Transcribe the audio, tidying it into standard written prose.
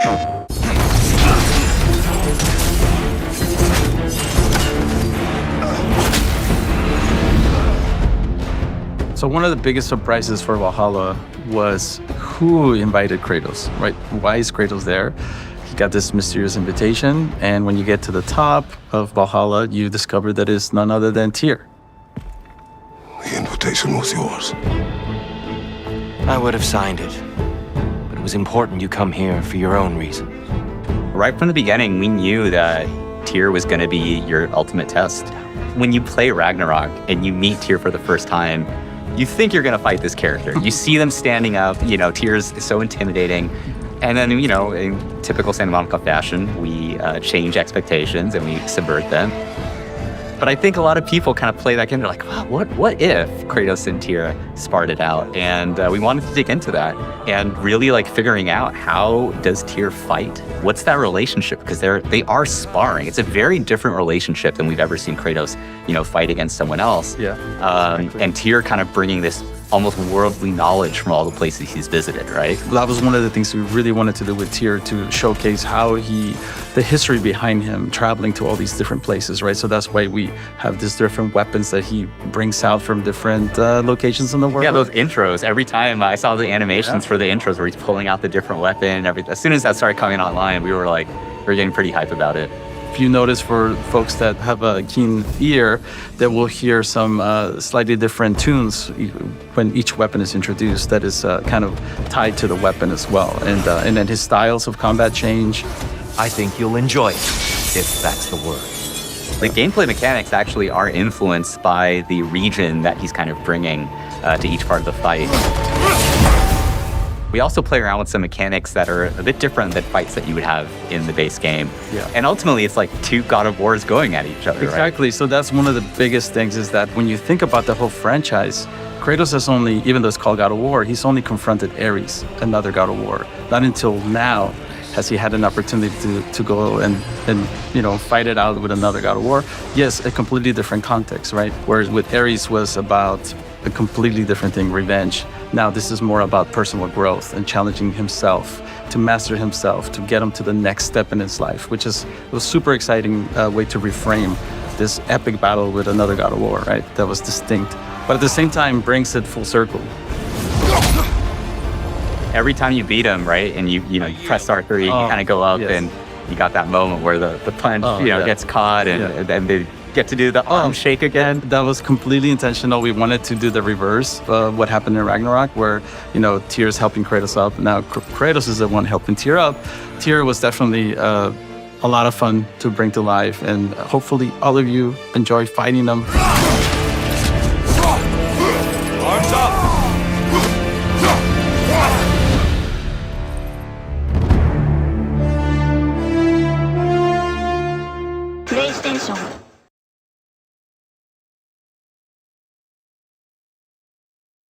So one of the biggest surprises for Valhalla was who invited Kratos, right? Why is Kratos there? He got this mysterious invitation, and when you get to the top of Valhalla, you discover that it's none other than Tyr. The invitation was yours. I would have signed it, but it was important you come here for your own reasons. Right from the beginning, we knew that Tyr was going to be your ultimate test. When you play Ragnarok and you meet Tyr for the first time, you think you're going to fight this character. You see them standing up, Tyr's so intimidating. And then, in typical Santa Monica fashion, we change expectations and we subvert them. But I think a lot of people kind of play that game. They're like, wow, what if Kratos and Tyr sparred it out? And we wanted to dig into that and really figuring out, how does Tyr fight? What's that relationship? Because they are sparring. It's a very different relationship than we've ever seen Kratos, fight against someone else. Yeah. Exactly. And Tyr kind of bringing this almost worldly knowledge from all the places he's visited, right? That was one of the things we really wanted to do with Tyr, to showcase how the history behind him traveling to all these different places, right? So that's why we have these different weapons that he brings out from different locations in the world. Yeah, those intros. Every time I saw the animations for the intros where he's pulling out the different weapon and everything. As soon as that started coming online, we were getting pretty hype about it. If you notice, for folks that have a keen ear, that will hear some slightly different tunes when each weapon is introduced that is kind of tied to the weapon as well. And then his styles of combat change. I think you'll enjoy it, if that's the word. The gameplay mechanics actually are influenced by the region that he's kind of bringing to each part of the fight. We also play around with some mechanics that are a bit different than fights that you would have in the base game. Yeah. And ultimately, it's like two God of Wars going at each other, Exactly. right? So that's one of the biggest things, is that when you think about the whole franchise, Kratos has only, even though it's called God of War, he's only confronted Ares, another God of War. Not until now has he had an opportunity to go and fight it out with another God of War. Yes, a completely different context, right? Whereas with Ares was about a completely different thing, revenge. Now this is more about personal growth and challenging himself to master himself, to get him to the next step in his life, which is a super exciting way to reframe this epic battle with another God of War, right? That was distinct, but at the same time brings it full circle. Every time you beat him, right, and you press R3, you kind of go up, yes. And you got that moment where the punch gets caught, and then they get to do the arm shake again. That was completely intentional. We wanted to do the reverse of what happened in Ragnarok, where Tyr's helping Kratos up. Now Kratos is the one helping Tyr up. Tyr was definitely a lot of fun to bring to life, and hopefully all of you enjoy fighting them. Arms up! PlayStation